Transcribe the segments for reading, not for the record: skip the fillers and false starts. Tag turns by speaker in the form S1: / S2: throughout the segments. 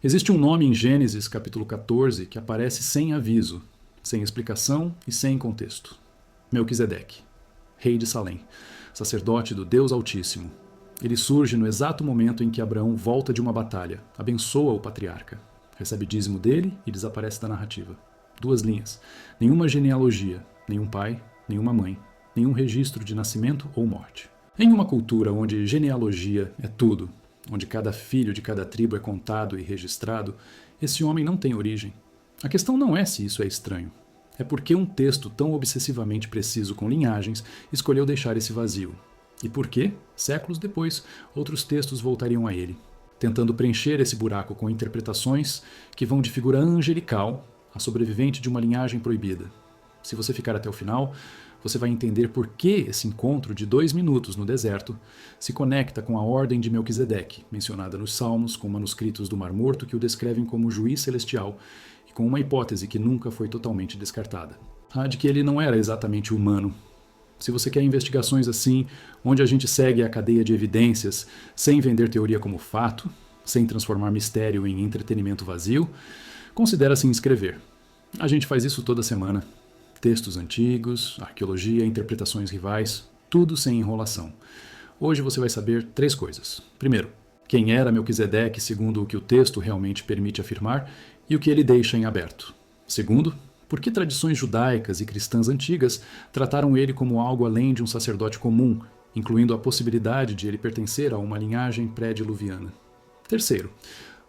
S1: Existe um nome em Gênesis capítulo 14 que aparece sem aviso, sem explicação e sem contexto. Melquisedeque, rei de Salém, sacerdote do Deus Altíssimo. Ele surge no exato momento em que Abraão volta de uma batalha, abençoa o patriarca, recebe dízimo dele e desaparece da narrativa. 2 linhas. Nenhuma genealogia, nenhum pai, nenhuma mãe, nenhum registro de nascimento ou morte. Em uma cultura onde genealogia é tudo, onde cada filho de cada tribo é contado e registrado, esse homem não tem origem. A questão não é se isso é estranho. É porque um texto tão obsessivamente preciso com linhagens escolheu deixar esse vazio. E por que, séculos depois, outros textos voltariam a ele, tentando preencher esse buraco com interpretações que vão de figura angelical a sobrevivente de uma linhagem proibida. Se você ficar até o final, você vai entender por que esse encontro de 2 minutos no deserto se conecta com a ordem de Melquisedeque, mencionada nos Salmos, com manuscritos do Mar Morto que o descrevem como juiz celestial e com uma hipótese que nunca foi totalmente descartada. A de que ele não era exatamente humano. Se você quer investigações assim, onde a gente segue a cadeia de evidências sem vender teoria como fato, sem transformar mistério em entretenimento vazio, considere se inscrever. A gente faz isso toda semana. Textos antigos, arqueologia, interpretações rivais, tudo sem enrolação. Hoje você vai saber 3 coisas. Primeiro, quem era Melquisedeque segundo o que o texto realmente permite afirmar e o que ele deixa em aberto. Segundo, por que tradições judaicas e cristãs antigas trataram ele como algo além de um sacerdote comum, incluindo a possibilidade de ele pertencer a uma linhagem pré-diluviana. Terceiro,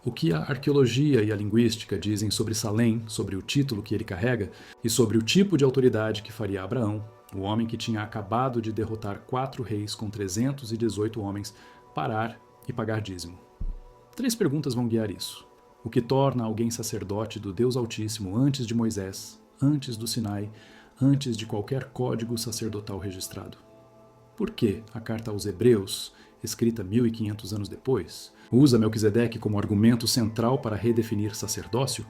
S1: o que a arqueologia e a linguística dizem sobre Salém, sobre o título que ele carrega e sobre o tipo de autoridade que faria Abraão, o homem que tinha acabado de derrotar 4 reis com 318 homens, parar e pagar dízimo. 3 perguntas vão guiar isso. O que torna alguém sacerdote do Deus Altíssimo antes de Moisés, antes do Sinai, antes de qualquer código sacerdotal registrado? Por que a carta aos Hebreus, escrita 1500 anos depois, usa Melquisedeque como argumento central para redefinir sacerdócio?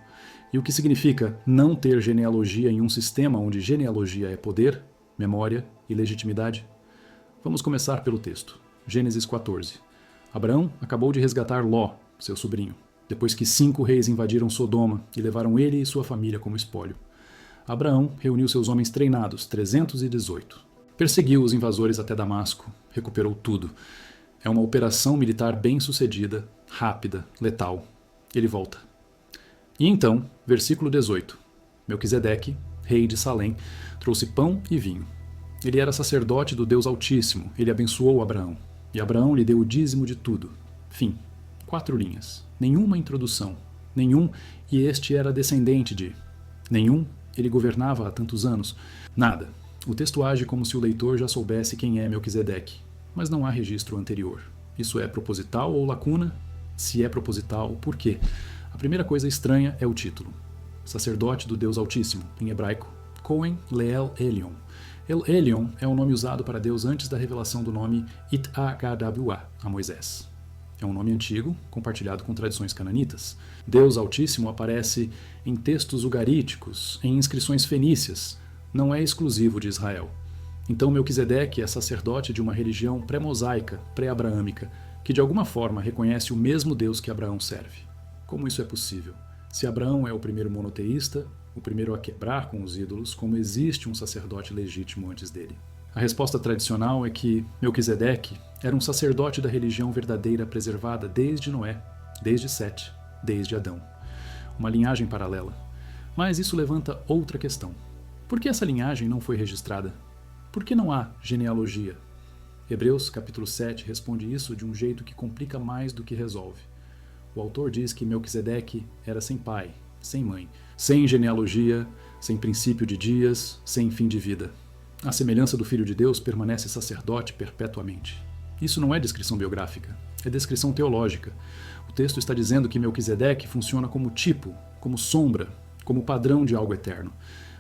S1: E o que significa não ter genealogia em um sistema onde genealogia é poder, memória e legitimidade? Vamos começar pelo texto. Gênesis 14. Abraão acabou de resgatar Ló, seu sobrinho, depois que 5 reis invadiram Sodoma e levaram ele e sua família como espólio. Abraão reuniu seus homens treinados, 318. Perseguiu os invasores até Damasco, recuperou tudo. É uma operação militar bem-sucedida, rápida, letal. Ele volta. E então, versículo 18. Melquisedeque, rei de Salém, trouxe pão e vinho. Ele era sacerdote do Deus Altíssimo, ele abençoou Abraão. E Abraão lhe deu o dízimo de tudo. Fim. 4 linhas. Nenhuma introdução. Nenhum, e este era descendente de. Nenhum, ele governava há tantos anos. Nada. O texto age como se o leitor já soubesse quem é Melquisedeque, mas não há registro anterior. Isso é proposital ou lacuna? Se é proposital, por quê? A primeira coisa estranha é o título. Sacerdote do Deus Altíssimo, em hebraico, Cohen Leel Elion. El Elion é um nome usado para Deus antes da revelação do nome It-A-H-W-A, a Moisés. É um nome antigo, compartilhado com tradições cananitas. Deus Altíssimo aparece em textos ugaríticos, em inscrições fenícias. Não é exclusivo de Israel. Então Melquisedeque é sacerdote de uma religião pré-mosaica, pré-abraâmica, que de alguma forma reconhece o mesmo Deus que Abraão serve. Como isso é possível? Se Abraão é o primeiro monoteísta, o primeiro a quebrar com os ídolos, como existe um sacerdote legítimo antes dele? A resposta tradicional é que Melquisedeque era um sacerdote da religião verdadeira preservada desde Noé, desde Sete, desde Adão. Uma linhagem paralela. Mas isso levanta outra questão. Por que essa linhagem não foi registrada? Por que não há genealogia? Hebreus capítulo 7 responde isso de um jeito que complica mais do que resolve. O autor diz que Melquisedeque era sem pai, sem mãe, sem genealogia, sem princípio de dias, sem fim de vida. A semelhança do Filho de Deus permanece sacerdote perpetuamente. Isso não é descrição biográfica, é descrição teológica. O texto está dizendo que Melquisedeque funciona como tipo, como sombra, como padrão de algo eterno.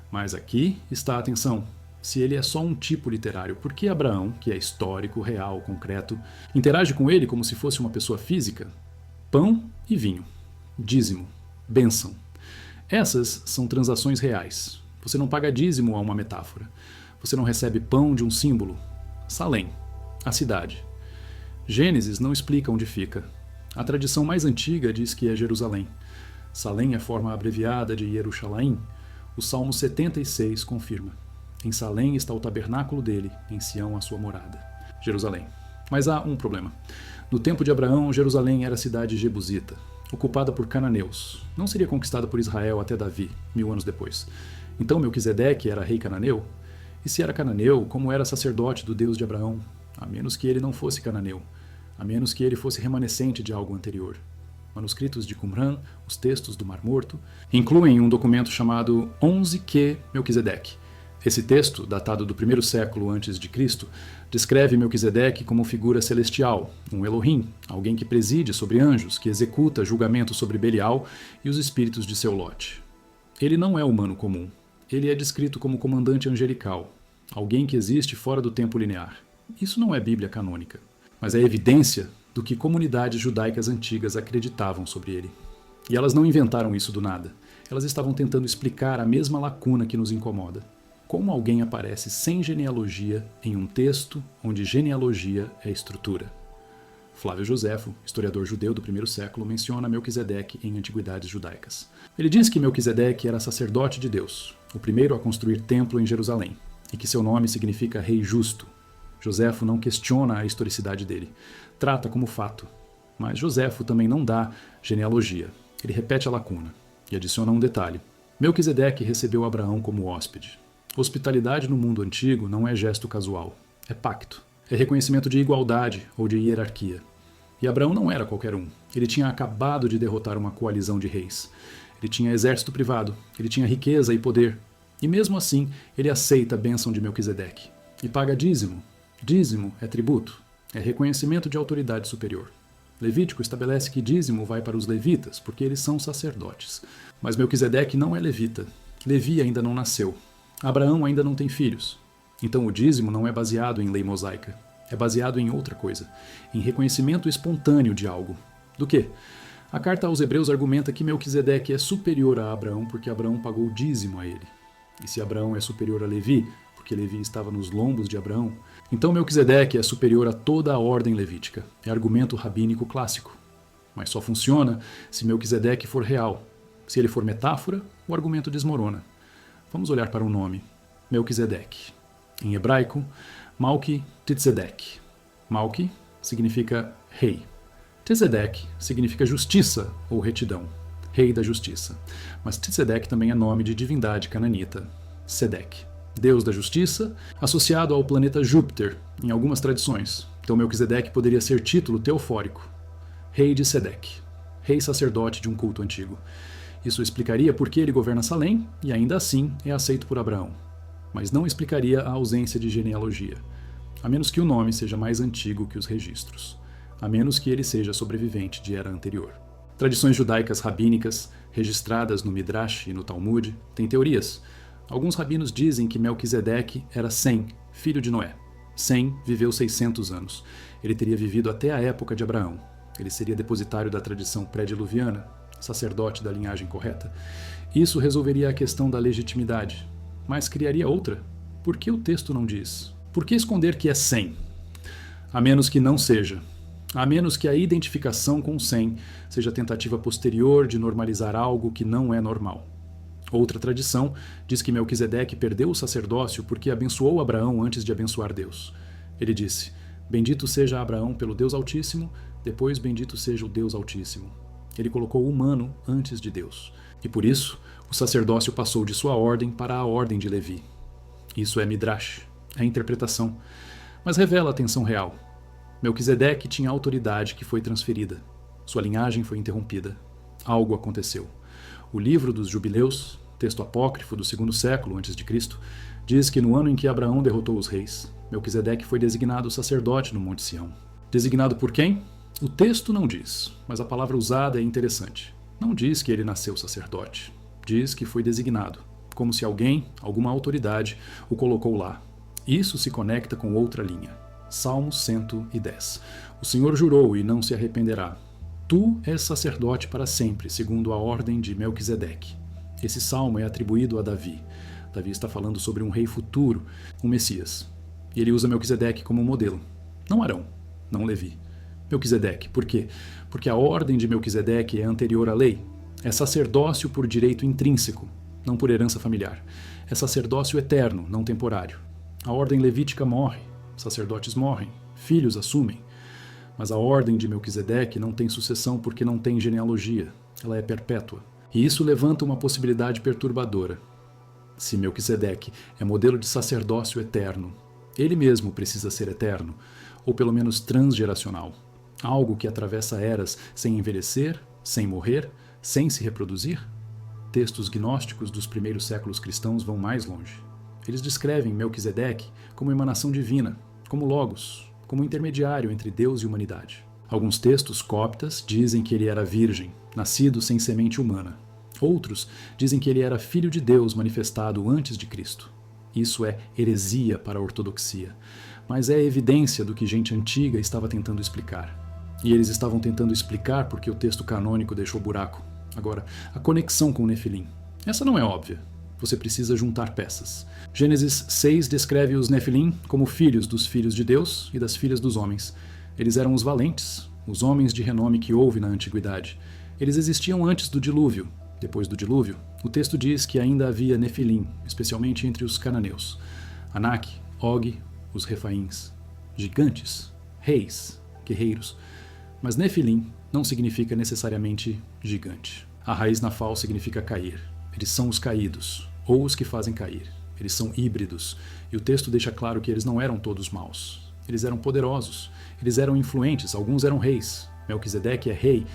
S1: Mas aqui está a atenção. Se ele é só um tipo literário, por que Abraão, que é histórico, real, concreto, interage com ele como se fosse uma pessoa física? Pão e vinho, dízimo, bênção. Essas são transações reais. Você não paga dízimo a uma metáfora. Você não recebe pão de um símbolo. Salém, a cidade. Gênesis não explica onde fica. A tradição mais antiga diz que é Jerusalém. Salém é a forma abreviada de Yerushalayim. O Salmo 76 confirma. Em Salém está o tabernáculo dele, em Sião a sua morada. Jerusalém. Mas há um problema. No tempo de Abraão, Jerusalém era cidade jebusita, ocupada por cananeus. Não seria conquistada por Israel até Davi, 1000 anos depois. Então Melquisedeque era rei cananeu? E se era cananeu, como era sacerdote do Deus de Abraão? A menos que ele não fosse cananeu. A menos que ele fosse remanescente de algo anterior. Manuscritos de Qumran, os textos do Mar Morto, incluem um documento chamado 11Q Melquisedeque. Esse texto, datado do 1º século antes de Cristo, descreve Melquisedeque como figura celestial, um Elohim, alguém que preside sobre anjos, que executa julgamento sobre Belial e os espíritos de seu lote. Ele não é humano comum. Ele é descrito como comandante angelical, alguém que existe fora do tempo linear. Isso não é Bíblia canônica, mas é evidência do que comunidades judaicas antigas acreditavam sobre ele. E elas não inventaram isso do nada. Elas estavam tentando explicar a mesma lacuna que nos incomoda. Como alguém aparece sem genealogia em um texto onde genealogia é estrutura? Flávio Joséfo, historiador judeu do 1º século, menciona Melquisedeque em Antiguidades Judaicas. Ele diz que Melquisedeque era sacerdote de Deus, o primeiro a construir templo em Jerusalém, e que seu nome significa Rei Justo. Joséfo não questiona a historicidade dele, trata como fato. Mas Joséfo também não dá genealogia. Ele repete a lacuna e adiciona um detalhe. Melquisedeque recebeu Abraão como hóspede. Hospitalidade no mundo antigo não é gesto casual, é pacto. É reconhecimento de igualdade ou de hierarquia. E Abraão não era qualquer um. Ele tinha acabado de derrotar uma coalizão de reis. Ele tinha exército privado, ele tinha riqueza e poder. E mesmo assim, ele aceita a bênção de Melquisedeque. E paga dízimo. Dízimo é tributo, é reconhecimento de autoridade superior. Levítico estabelece que dízimo vai para os levitas, porque eles são sacerdotes. Mas Melquisedeque não é levita. Levi ainda não nasceu. Abraão ainda não tem filhos. Então o dízimo não é baseado em lei mosaica. É baseado em outra coisa. Em reconhecimento espontâneo de algo. Do quê? A carta aos Hebreus argumenta que Melquisedeque é superior a Abraão porque Abraão pagou dízimo a ele. E se Abraão é superior a Levi, porque Levi estava nos lombos de Abraão, então Melquisedeque é superior a toda a ordem levítica. É argumento rabínico clássico. Mas só funciona se Melquisedeque for real. Se ele for metáfora, o argumento desmorona. Vamos olhar para o nome. Melquisedeque. Em hebraico, Malki Tzedek. Malki significa rei. Tzedek significa justiça ou retidão. Rei da justiça. Mas Tzedek também é nome de divindade cananita. Sedek. Deus da justiça, associado ao planeta Júpiter, em algumas tradições. Então Melquisedeque poderia ser título teofórico. Rei de Sedek. Rei sacerdote de um culto antigo. Isso explicaria por que ele governa Salém e ainda assim é aceito por Abraão. Mas não explicaria a ausência de genealogia, a menos que o nome seja mais antigo que os registros, a menos que ele seja sobrevivente de era anterior. Tradições judaicas rabínicas, registradas no Midrash e no Talmud, têm teorias. Alguns rabinos dizem que Melquisedeque era Sem, filho de Noé. Sem viveu 600 anos. Ele teria vivido até a época de Abraão. Ele seria depositário da tradição pré-diluviana, sacerdote da linhagem correta. Isso resolveria a questão da legitimidade. Mas criaria outra? Por que o texto não diz? Por que esconder que é Sem? A menos que não seja. A menos que a identificação com Sem seja tentativa posterior de normalizar algo que não é normal. Outra tradição diz que Melquisedeque perdeu o sacerdócio porque abençoou Abraão antes de abençoar Deus. Ele disse: bendito seja Abraão pelo Deus Altíssimo, depois bendito seja o Deus Altíssimo. Ele colocou o humano antes de Deus. E por isso, o sacerdócio passou de sua ordem para a ordem de Levi. Isso é Midrash, é interpretação, mas revela a tensão real. Melquisedeque tinha autoridade que foi transferida. Sua linhagem foi interrompida. Algo aconteceu. O livro dos Jubileus, texto apócrifo do 2º século a.C., diz que no ano em que Abraão derrotou os reis, Melquisedeque foi designado sacerdote no Monte Sião. Designado por quem? O texto não diz, mas a palavra usada é interessante. Não diz que ele nasceu sacerdote. Diz que foi designado, como se alguém, alguma autoridade, o colocou lá. Isso se conecta com outra linha. Salmo 110. O Senhor jurou e não se arrependerá. Tu és sacerdote para sempre, segundo a ordem de Melquisedeque. Esse salmo é atribuído a Davi. Davi está falando sobre um rei futuro, um Messias. E ele usa Melquisedeque como modelo. Não Arão, não Levi. Melquisedeque. Por quê? Porque a ordem de Melquisedeque é anterior à lei. É sacerdócio por direito intrínseco, não por herança familiar. É sacerdócio eterno, não temporário. A ordem levítica morre, sacerdotes morrem, filhos assumem. Mas a ordem de Melquisedeque não tem sucessão porque não tem genealogia. Ela é perpétua. E isso levanta uma possibilidade perturbadora. Se Melquisedeque é modelo de sacerdócio eterno, ele mesmo precisa ser eterno, ou pelo menos transgeracional. Algo que atravessa eras sem envelhecer, sem morrer, sem se reproduzir? Textos gnósticos dos primeiros séculos cristãos vão mais longe. Eles descrevem Melquisedeque como emanação divina, como logos, como intermediário entre Deus e humanidade. Alguns textos coptas dizem que ele era virgem, nascido sem semente humana. Outros dizem que ele era filho de Deus manifestado antes de Cristo. Isso é heresia para a ortodoxia, mas é evidência do que gente antiga estava tentando explicar. E eles estavam tentando explicar porque o texto canônico deixou buraco. Agora, a conexão com o Nefilim. Essa não é óbvia. Você precisa juntar peças. Gênesis 6 descreve os Nefilim como filhos dos filhos de Deus e das filhas dos homens. Eles eram os valentes, os homens de renome que houve na antiguidade. Eles existiam antes do dilúvio. Depois do dilúvio, o texto diz que ainda havia Nefilim, especialmente entre os cananeus. Anak, Og, os Refaíns. Gigantes, reis, guerreiros. Mas Nefilim não significa necessariamente gigante. A raiz nafal significa cair. Eles são os caídos, ou os que fazem cair. Eles são híbridos, e o texto deixa claro que eles não eram todos maus. Eles eram poderosos, eles eram influentes, alguns eram reis. Melquisedeque é rei,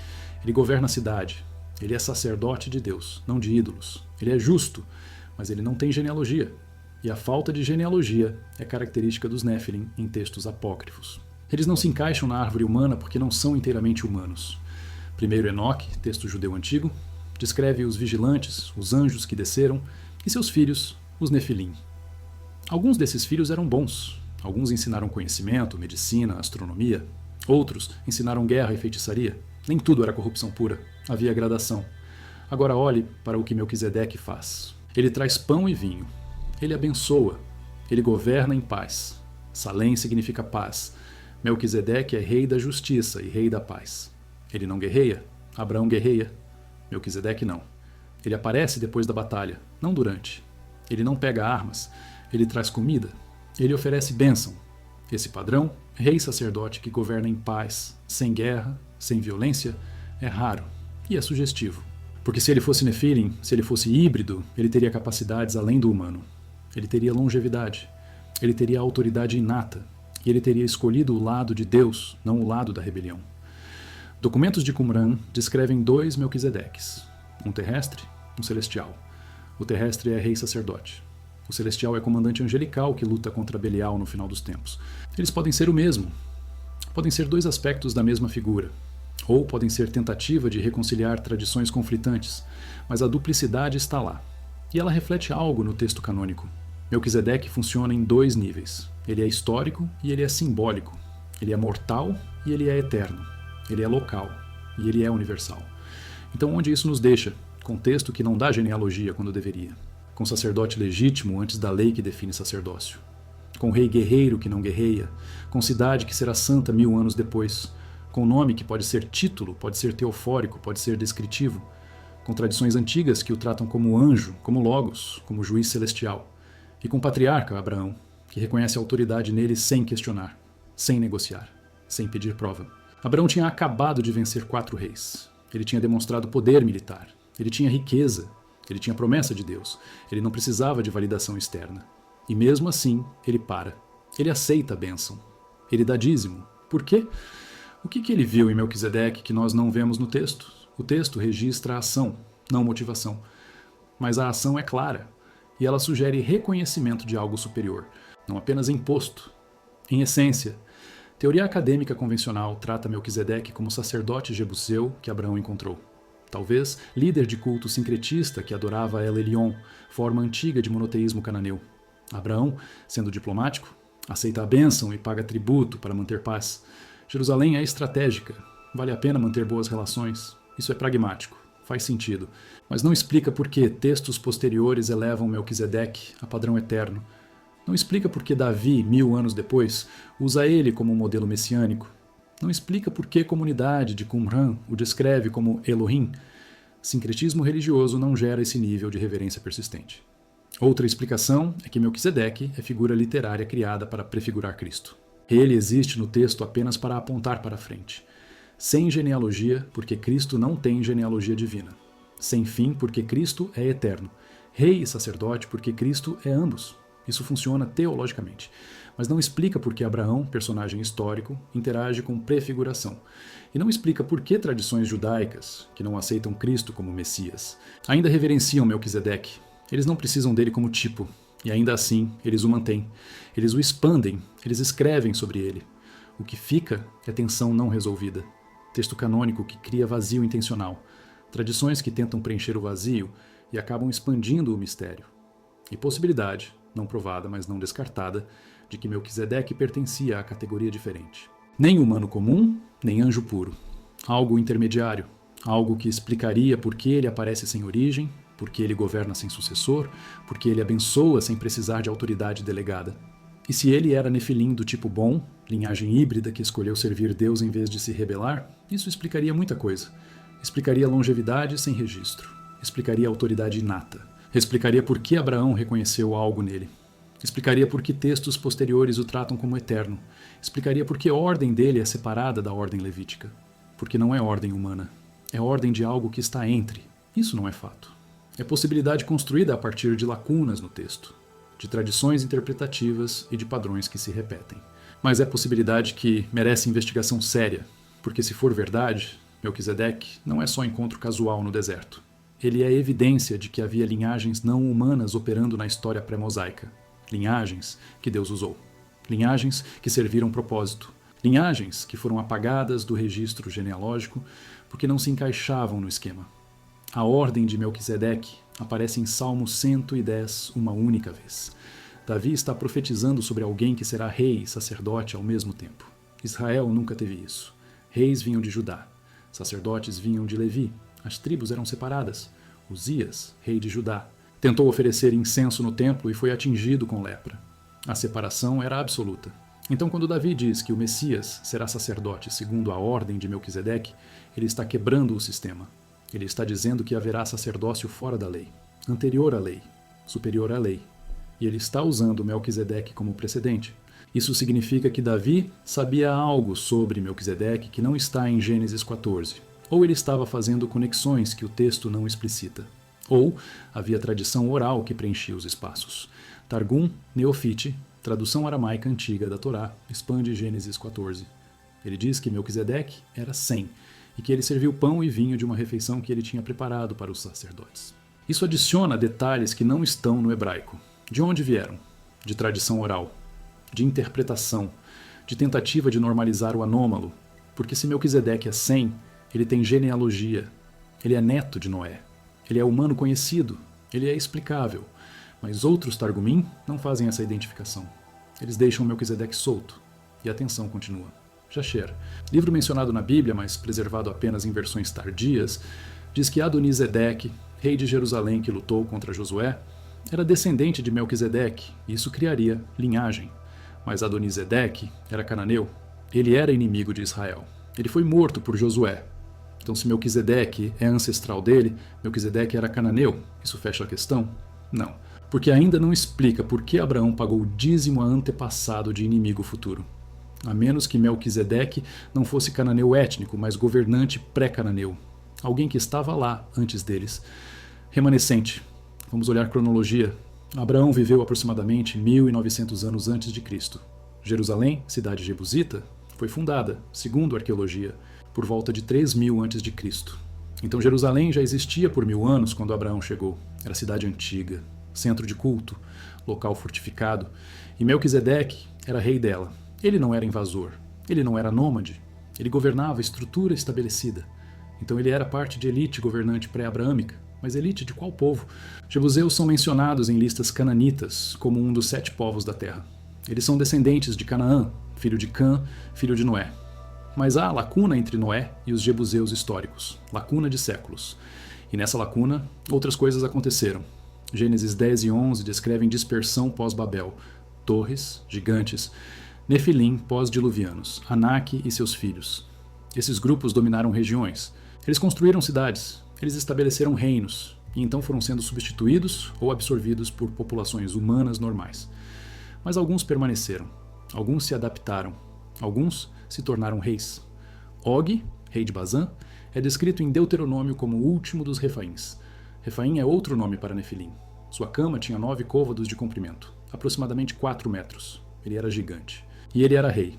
S1: ele governa a cidade. Ele é sacerdote de Deus, não de ídolos. Ele é justo, mas ele não tem genealogia. E a falta de genealogia é característica dos Nefilim em textos apócrifos. Eles não se encaixam na árvore humana porque não são inteiramente humanos. Primeiro Enoque, texto judeu antigo, descreve os vigilantes, os anjos que desceram, e seus filhos, os Nefilim. Alguns desses filhos eram bons. Alguns ensinaram conhecimento, medicina, astronomia. Outros ensinaram guerra e feitiçaria. Nem tudo era corrupção pura. Havia gradação. Agora olhe para o que Melquisedeque faz. Ele traz pão e vinho. Ele abençoa. Ele governa em paz. Salém significa paz. Melquisedeque é rei da justiça e rei da paz. Ele não guerreia. Abraão guerreia. Melquisedeque não. Ele aparece depois da batalha, não durante. Ele não pega armas. Ele traz comida. Ele oferece bênção. Esse padrão, rei sacerdote que governa em paz, sem guerra, sem violência, é raro e é sugestivo. Porque se ele fosse Nefilim, se ele fosse híbrido, ele teria capacidades além do humano. Ele teria longevidade. Ele teria autoridade inata. E ele teria escolhido o lado de Deus, não o lado da rebelião. Documentos de Qumran descrevem dois Melquisedeques, um terrestre, um celestial. O terrestre é rei sacerdote. O celestial é comandante angelical que luta contra Belial no final dos tempos. Eles podem ser o mesmo. Podem ser dois aspectos da mesma figura. Ou podem ser tentativa de reconciliar tradições conflitantes. Mas a duplicidade está lá. E ela reflete algo no texto canônico. Melquisedeque funciona em dois níveis. Ele é histórico e ele é simbólico. Ele é mortal e ele é eterno. Ele é local e ele é universal. Então onde isso nos deixa? Contexto que não dá genealogia quando deveria. Com sacerdote legítimo antes da lei que define sacerdócio. Com rei guerreiro que não guerreia. Com cidade que será santa 1000 anos depois. Com nome que pode ser título, pode ser teofórico, pode ser descritivo. Com tradições antigas que o tratam como anjo, como logos, como juiz celestial. E com o patriarca Abraão, que reconhece a autoridade nele sem questionar, sem negociar, sem pedir prova. Abraão tinha acabado de vencer 4 reis. Ele tinha demonstrado poder militar. Ele tinha riqueza. Ele tinha promessa de Deus. Ele não precisava de validação externa. E mesmo assim, ele para. Ele aceita a bênção. Ele dá dízimo. Por quê? O que ele viu em Melquisedeque que nós não vemos no texto? O texto registra a ação, não motivação. Mas a ação é clara. E ela sugere reconhecimento de algo superior, não apenas imposto. Em essência, teoria acadêmica convencional trata Melquisedeque como sacerdote jebuseu que Abraão encontrou. Talvez líder de culto sincretista que adorava El Elyon, forma antiga de monoteísmo cananeu. Abraão, sendo diplomático, aceita a bênção e paga tributo para manter paz. Jerusalém é estratégica, vale a pena manter boas relações. Isso é pragmático. Faz sentido, mas não explica por que textos posteriores elevam Melquisedeque a padrão eterno. Não explica por que Davi, 1000 anos depois, usa ele como um modelo messiânico. Não explica por que a comunidade de Qumran o descreve como Elohim. Sincretismo religioso não gera esse nível de reverência persistente. Outra explicação é que Melquisedeque é figura literária criada para prefigurar Cristo. Ele existe no texto apenas para apontar para frente. Sem genealogia, porque Cristo não tem genealogia divina. Sem fim, porque Cristo é eterno. Rei e sacerdote, porque Cristo é ambos. Isso funciona teologicamente. Mas não explica por que Abraão, personagem histórico, interage com prefiguração. E não explica por que tradições judaicas, que não aceitam Cristo como Messias, ainda reverenciam Melquisedeque. Eles não precisam dele como tipo, e ainda assim eles o mantêm. Eles o expandem, eles escrevem sobre ele. O que fica é tensão não resolvida. Texto canônico que cria vazio intencional. Tradições que tentam preencher o vazio e acabam expandindo o mistério. E possibilidade, não provada, mas não descartada, de que Melquisedeque pertencia à categoria diferente. Nem humano comum, nem anjo puro. Algo intermediário, algo que explicaria por que ele aparece sem origem, por que ele governa sem sucessor, por que ele abençoa sem precisar de autoridade delegada. E se ele era nefilim do tipo bom, linhagem híbrida que escolheu servir Deus em vez de se rebelar, isso explicaria muita coisa. Explicaria longevidade sem registro. Explicaria autoridade inata. Explicaria por que Abraão reconheceu algo nele. Explicaria por que textos posteriores o tratam como eterno. Explicaria por que a ordem dele é separada da ordem levítica. Porque não é ordem humana. É ordem de algo que está entre. Isso não é fato. É possibilidade construída a partir de lacunas no texto, de tradições interpretativas e de padrões que se repetem. Mas é possibilidade que merece investigação séria, porque se for verdade, Melquisedeque não é só encontro casual no deserto. Ele é evidência de que havia linhagens não humanas operando na história pré-mosaica. Linhagens que Deus usou. Linhagens que serviram propósito. Linhagens que foram apagadas do registro genealógico porque não se encaixavam no esquema. A ordem de Melquisedeque aparece em Salmo 110 uma única vez. Davi está profetizando sobre alguém que será rei e sacerdote ao mesmo tempo. Israel nunca teve isso. Reis vinham de Judá. Sacerdotes vinham de Levi. As tribos eram separadas. Uzias, rei de Judá, tentou oferecer incenso no templo e foi atingido com lepra. A separação era absoluta. Então, quando Davi diz que o Messias será sacerdote segundo a ordem de Melquisedeque, ele está quebrando o sistema. Ele está dizendo que haverá sacerdócio fora da lei, anterior à lei, superior à lei. E ele está usando Melquisedeque como precedente. Isso significa que Davi sabia algo sobre Melquisedeque que não está em Gênesis 14. Ou ele estava fazendo conexões que o texto não explicita. Ou havia tradição oral que preenchia os espaços. Targum Neofite, tradução aramaica antiga da Torá, expande Gênesis 14. Ele diz que Melquisedeque era 100 e que ele serviu pão e vinho de uma refeição que ele tinha preparado para os sacerdotes. Isso adiciona detalhes que não estão no hebraico. De onde vieram? De tradição oral, de interpretação, de tentativa de normalizar o anômalo, porque se Melquisedeque é 100, ele tem genealogia, ele é neto de Noé, ele é humano conhecido, ele é explicável, mas outros Targumim não fazem essa identificação. Eles deixam Melquisedeque solto, e a tensão continua. Jasher, livro mencionado na Bíblia, mas preservado apenas em versões tardias, diz que Adonisedeque, rei de Jerusalém que lutou contra Josué, era descendente de Melquisedeque, e isso criaria linhagem. Mas Adonisedeque era cananeu, ele era inimigo de Israel. Ele foi morto por Josué. Então, se Melquisedeque é ancestral dele, Melquisedeque era cananeu, isso fecha a questão? Não, porque ainda não explica por que Abraão pagou o dízimo a antepassado de inimigo futuro. A menos que Melquisedeque não fosse cananeu étnico, mas governante pré-cananeu. Alguém que estava lá antes deles. Remanescente. Vamos olhar cronologia. Abraão viveu aproximadamente 1900 anos antes de Cristo. Jerusalém, cidade jebusita, foi fundada, segundo a arqueologia, por volta de 3000 antes de Cristo. Então Jerusalém já existia por 1000 anos quando Abraão chegou. Era cidade antiga, centro de culto, local fortificado, e Melquisedeque era rei dela. Ele não era invasor, ele não era nômade, ele governava a estrutura estabelecida. Então ele era parte de elite governante pré-abraâmica. Mas elite de qual povo? Jebuseus são mencionados em listas cananitas como um dos 7 povos da terra. Eles são descendentes de Canaã, filho de Cã, filho de Noé. Mas há lacuna entre Noé e os jebuseus históricos, lacuna de séculos. E nessa lacuna, outras coisas aconteceram. Gênesis 10 e 11 descrevem dispersão pós-Babel, torres, gigantes. Nefilim pós-diluvianos, Anak e seus filhos. Esses grupos dominaram regiões. Eles construíram cidades, eles estabeleceram reinos, e então foram sendo substituídos ou absorvidos por populações humanas normais. Mas alguns permaneceram, alguns se adaptaram, alguns se tornaram reis. Og, rei de Bazã, é descrito em Deuteronômio como o último dos Refaíns. Refaim é outro nome para Nefilim. Sua cama tinha 9 côvados de comprimento, aproximadamente 4 metros. Ele era gigante. E ele era rei.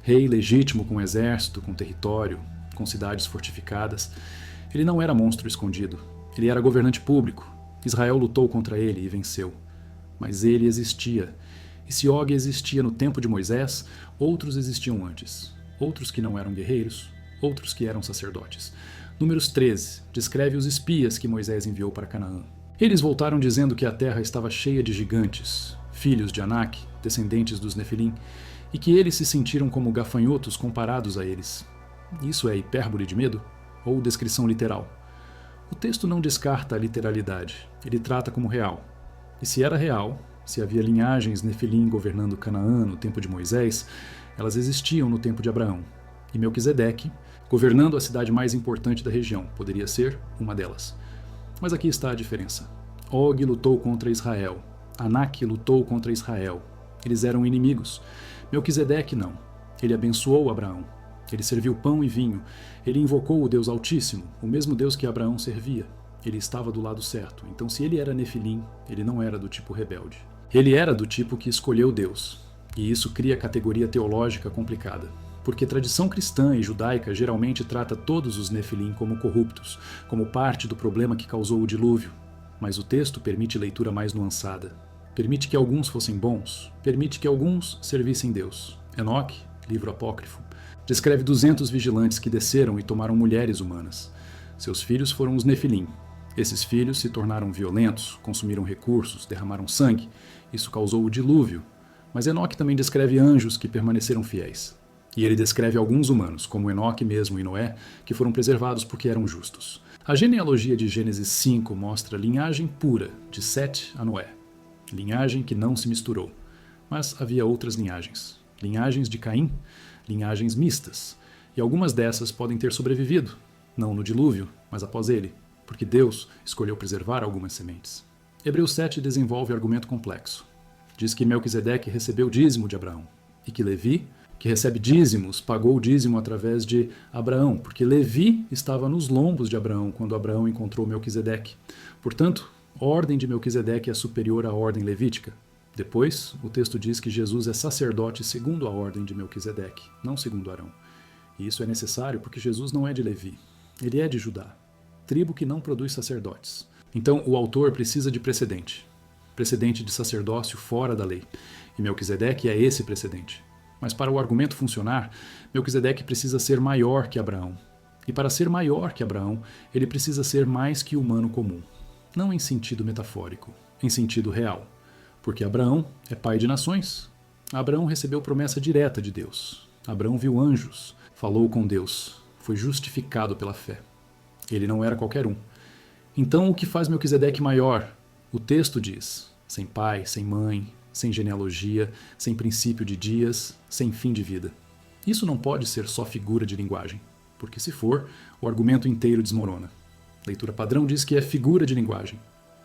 S1: Rei legítimo, com exército, com território, com cidades fortificadas. Ele não era monstro escondido. Ele era governante público. Israel lutou contra ele e venceu. Mas ele existia. E se Og existia no tempo de Moisés, outros existiam antes. Outros que não eram guerreiros, outros que eram sacerdotes. Números 13 descreve os espias que Moisés enviou para Canaã. Eles voltaram dizendo que a terra estava cheia de gigantes, filhos de Anak, descendentes dos Nefilim, e que eles se sentiram como gafanhotos comparados a eles. Isso é hipérbole de medo? Ou descrição literal? O texto não descarta a literalidade, ele trata como real. E se era real, se havia linhagens Nefilim governando Canaã no tempo de Moisés, elas existiam no tempo de Abraão. E Melquisedeque, governando a cidade mais importante da região, poderia ser uma delas. Mas aqui está a diferença. Og lutou contra Israel. Anak lutou contra Israel. Eles eram inimigos. Melquisedeque não. Ele abençoou Abraão. Ele serviu pão e vinho. Ele invocou o Deus Altíssimo, o mesmo Deus que Abraão servia. Ele estava do lado certo. Então, se ele era Nefilim, ele não era do tipo rebelde. Ele era do tipo que escolheu Deus. E isso cria categoria teológica complicada. Porque tradição cristã e judaica geralmente trata todos os Nefilim como corruptos, como parte do problema que causou o dilúvio. Mas o texto permite leitura mais nuançada. Permite que alguns fossem bons, permite que alguns servissem Deus. Enoque, livro apócrifo, descreve 200 vigilantes que desceram e tomaram mulheres humanas. Seus filhos foram os Nefilim. Esses filhos se tornaram violentos, consumiram recursos, derramaram sangue. Isso causou o dilúvio. Mas Enoque também descreve anjos que permaneceram fiéis. E ele descreve alguns humanos, como Enoque mesmo e Noé, que foram preservados porque eram justos. A genealogia de Gênesis 5 mostra linhagem pura, de Sete a Noé. Linhagem que não se misturou. Mas havia outras linhagens. Linhagens de Caim, linhagens mistas. E algumas dessas podem ter sobrevivido, não no dilúvio, mas após ele, porque Deus escolheu preservar algumas sementes. Hebreus 7 desenvolve argumento complexo. Diz que Melquisedeque recebeu o dízimo de Abraão, e que Levi, que recebe dízimos, pagou o dízimo através de Abraão, porque Levi estava nos lombos de Abraão quando Abraão encontrou Melquisedeque. Portanto, a ordem de Melquisedeque é superior à ordem levítica. Depois, o texto diz que Jesus é sacerdote segundo a ordem de Melquisedeque, não segundo Arão. E isso é necessário porque Jesus não é de Levi, ele é de Judá, tribo que não produz sacerdotes. Então, o autor precisa de precedente de sacerdócio fora da lei, e Melquisedeque é esse precedente. Mas para o argumento funcionar, Melquisedeque precisa ser maior que Abraão. E para ser maior que Abraão, ele precisa ser mais que humano comum. Não em sentido metafórico, em sentido real. Porque Abraão é pai de nações. Abraão recebeu promessa direta de Deus. Abraão viu anjos, falou com Deus, foi justificado pela fé. Ele não era qualquer um. Então o que faz Melquisedeque maior? O texto diz, sem pai, sem mãe, sem genealogia, sem princípio de dias, sem fim de vida. Isso não pode ser só figura de linguagem, porque se for, o argumento inteiro desmorona. Leitura padrão diz que é figura de linguagem.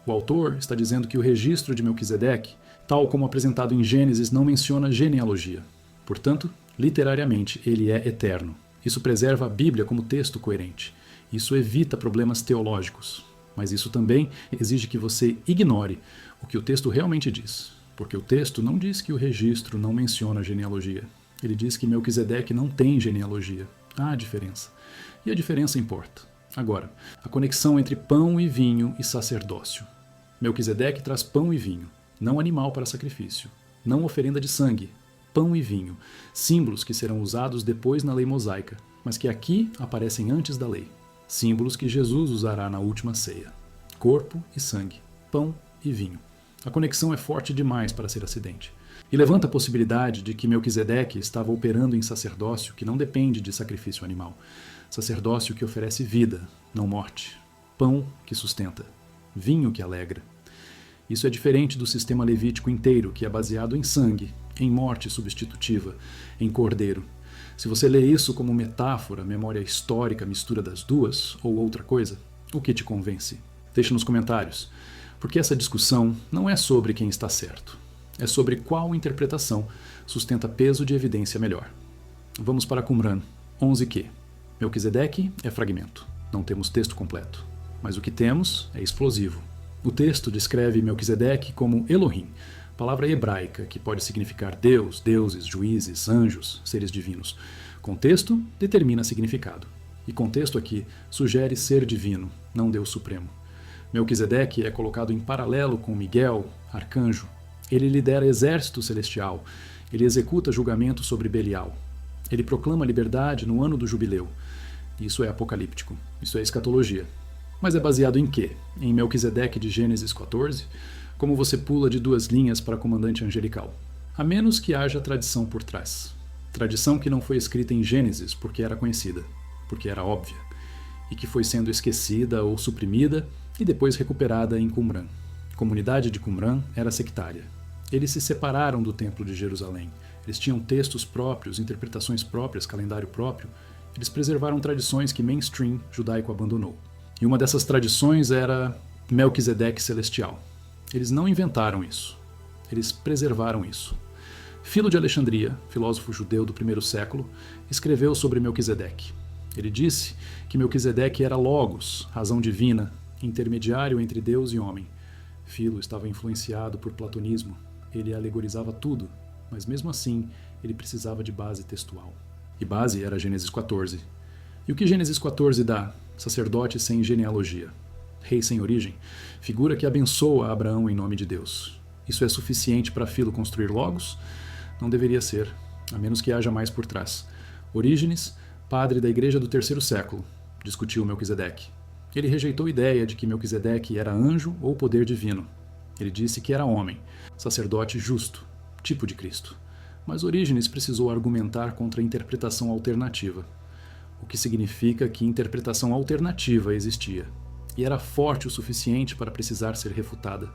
S1: O autor está dizendo que o registro de Melquisedeque, tal como apresentado em Gênesis, não menciona genealogia. Portanto, literariamente, ele é eterno. Isso preserva a Bíblia como texto coerente. Isso evita problemas teológicos. Mas isso também exige que você ignore o que o texto realmente diz. Porque o texto não diz que o registro não menciona genealogia. Ele diz que Melquisedeque não tem genealogia. Há diferença. E a diferença importa. Agora, a conexão entre pão e vinho e sacerdócio. Melquisedeque traz pão e vinho, não animal para sacrifício, não oferenda de sangue, pão e vinho, símbolos que serão usados depois na lei mosaica, mas que aqui aparecem antes da lei. Símbolos que Jesus usará na última ceia. Corpo e sangue, pão e vinho. A conexão é forte demais para ser acidente. E levanta a possibilidade de que Melquisedeque estava operando em sacerdócio que não depende de sacrifício animal. Sacerdócio que oferece vida, não morte. Pão que sustenta. Vinho que alegra. Isso é diferente do sistema levítico inteiro, que é baseado em sangue, em morte substitutiva, em cordeiro. Se você lê isso como metáfora, memória histórica, mistura das duas, ou outra coisa, o que te convence? Deixe nos comentários, porque essa discussão não é sobre quem está certo. É sobre qual interpretação sustenta peso de evidência melhor. Vamos para Qumran 11q. Melquisedeque é fragmento. Não temos texto completo. Mas o que temos é explosivo. O texto descreve Melquisedeque como Elohim, palavra hebraica que pode significar Deus, deuses, juízes, anjos, seres divinos. Contexto determina significado. E contexto aqui sugere ser divino, não Deus supremo. Melquisedeque é colocado em paralelo com Miguel, arcanjo. Ele lidera exército celestial. Ele executa julgamento sobre Belial. Ele proclama liberdade no ano do jubileu. Isso é apocalíptico. Isso é escatologia. Mas é baseado em quê? Em Melquisedeque de Gênesis 14? Como você pula de 2 linhas para comandante angelical? A menos que haja tradição por trás. Tradição que não foi escrita em Gênesis porque era conhecida, porque era óbvia, e que foi sendo esquecida ou suprimida e depois recuperada em Qumran. A comunidade de Qumran era sectária. Eles se separaram do Templo de Jerusalém. Eles tinham textos próprios, interpretações próprias, calendário próprio. Eles preservaram tradições que mainstream judaico abandonou. E uma dessas tradições era Melquisedeque celestial. Eles não inventaram isso. Eles preservaram isso. Filo de Alexandria, filósofo judeu do primeiro século, escreveu sobre Melquisedeque. Ele disse que Melquisedeque era logos, razão divina, intermediário entre Deus e homem. Filo estava influenciado por platonismo. Ele alegorizava tudo, mas mesmo assim ele precisava de base textual. E base era Gênesis 14. E o que Gênesis 14 dá? Sacerdote sem genealogia. Rei sem origem. Figura que abençoa Abraão em nome de Deus. Isso é suficiente para Filo construir logos? Não deveria ser, a menos que haja mais por trás. Orígenes, padre da igreja do 3º século, discutiu Melquisedeque. Ele rejeitou a ideia de que Melquisedeque era anjo ou poder divino. Ele disse que era homem, sacerdote justo, tipo de Cristo. Mas Orígenes precisou argumentar contra a interpretação alternativa, o que significa que interpretação alternativa existia, e era forte o suficiente para precisar ser refutada.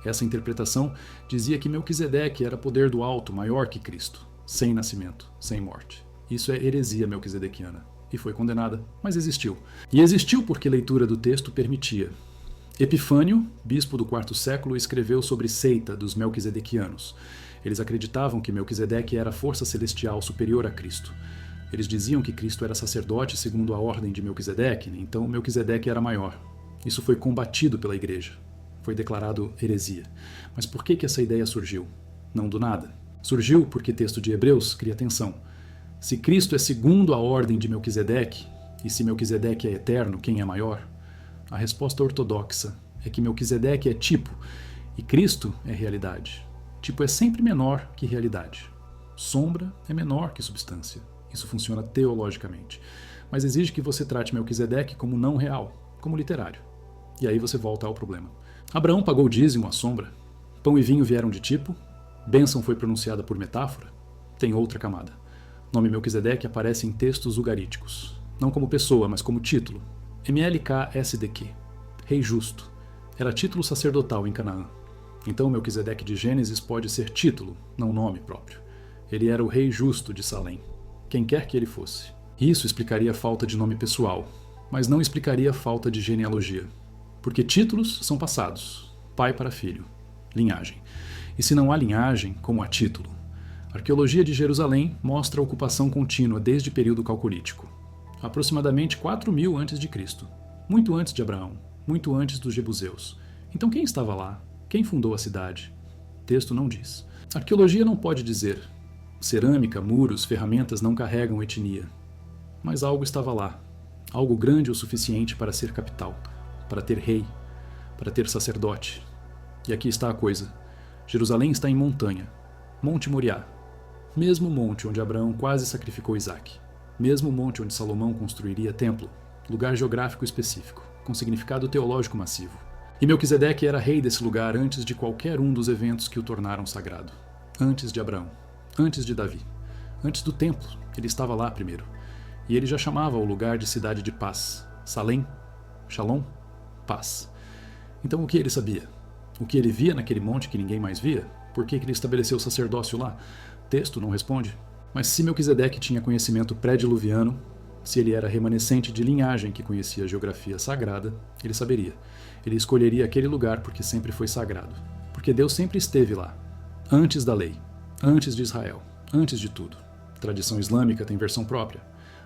S1: Essa interpretação dizia que Melquisedeque era poder do alto maior que Cristo, sem nascimento, sem morte. Isso é heresia melquisedequiana. E foi condenada, mas existiu. E existiu porque a leitura do texto permitia. Epifânio, bispo do 4º século, escreveu sobre seita dos melquisedequianos. Eles acreditavam que Melquisedeque era a força celestial superior a Cristo. Eles diziam que Cristo era sacerdote segundo a ordem de Melquisedeque, então Melquisedeque era maior. Isso foi combatido pela igreja. Foi declarado heresia. Mas por que essa ideia surgiu? Não do nada. Surgiu porque o texto de Hebreus cria tensão. Se Cristo é segundo a ordem de Melquisedeque, e se Melquisedeque é eterno, quem é maior? A resposta ortodoxa é que Melquisedeque é tipo, e Cristo é realidade. Tipo é sempre menor que realidade. Sombra é menor que substância. Isso funciona teologicamente. Mas exige que você trate Melquisedeque como não real, como literário. E aí você volta ao problema. Abraão pagou o dízimo à sombra. Pão e vinho vieram de tipo. Bênção foi pronunciada por metáfora. Tem outra camada. O nome Melquisedeque aparece em textos ugaríticos. Não como pessoa, mas como título. MLKSDQ. Rei justo. Era título sacerdotal em Canaã. Então Melquisedeque de Gênesis pode ser título, não nome próprio. Ele era o rei justo de Salém. Quem quer que ele fosse. Isso explicaria a falta de nome pessoal, mas não explicaria a falta de genealogia. Porque títulos são passados, pai para filho, linhagem. E se não há linhagem, como há título? A arqueologia de Jerusalém mostra a ocupação contínua desde o período calcolítico. Aproximadamente 4.000 a.C., muito antes de Abraão, muito antes dos jebuseus. Então quem estava lá? Quem fundou a cidade? O texto não diz. A arqueologia não pode dizer. Cerâmica, muros, ferramentas não carregam etnia. Mas algo estava lá. Algo grande o suficiente para ser capital, para ter rei, para ter sacerdote. E aqui está a coisa. Jerusalém está em montanha. Monte Moriá. Mesmo monte onde Abraão quase sacrificou Isaque. Mesmo monte onde Salomão construiria templo. Lugar geográfico específico, com significado teológico massivo. E Melquisedeque era rei desse lugar antes de qualquer um dos eventos que o tornaram sagrado. Antes de Abraão. Antes de Davi. Antes do templo. Ele estava lá primeiro. E ele já chamava o lugar de cidade de paz. Salém. Shalom. Paz. Então o que ele sabia? O que ele via naquele monte que ninguém mais via? Por que ele estabeleceu o sacerdócio lá? Texto não responde. Mas se Melquisedeque tinha conhecimento pré-diluviano, se ele era remanescente de linhagem que conhecia a geografia sagrada, ele saberia. Ele escolheria aquele lugar porque sempre foi sagrado. Porque Deus sempre esteve lá, antes da lei, antes de Israel, antes de tudo. A tradição islâmica tem versão própria.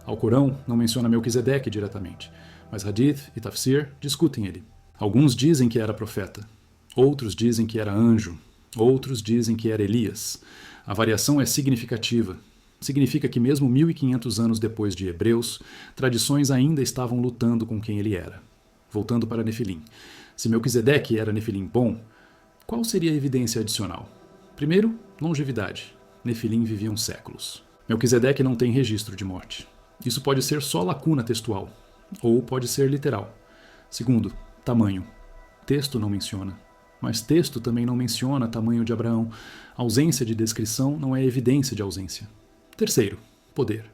S1: Alcorão não menciona Melquisedeque diretamente, mas Hadith e Tafsir discutem ele. Alguns dizem que era profeta, outros dizem que era anjo, outros dizem que era Elias. A variação é significativa. Significa que mesmo 1500 anos depois de Hebreus, tradições ainda estavam lutando com quem ele era. Voltando para Nefilim. Se Melquisedeque era Nefilim bom, qual seria a evidência adicional? Primeiro, longevidade. Nefilim viviam séculos. Melquisedeque não tem registro de morte. Isso pode ser só lacuna textual, ou pode ser literal. Segundo, tamanho. Texto não menciona. Mas texto também não menciona tamanho de Abraão. Ausência de descrição não é evidência de ausência. Terceiro, poder.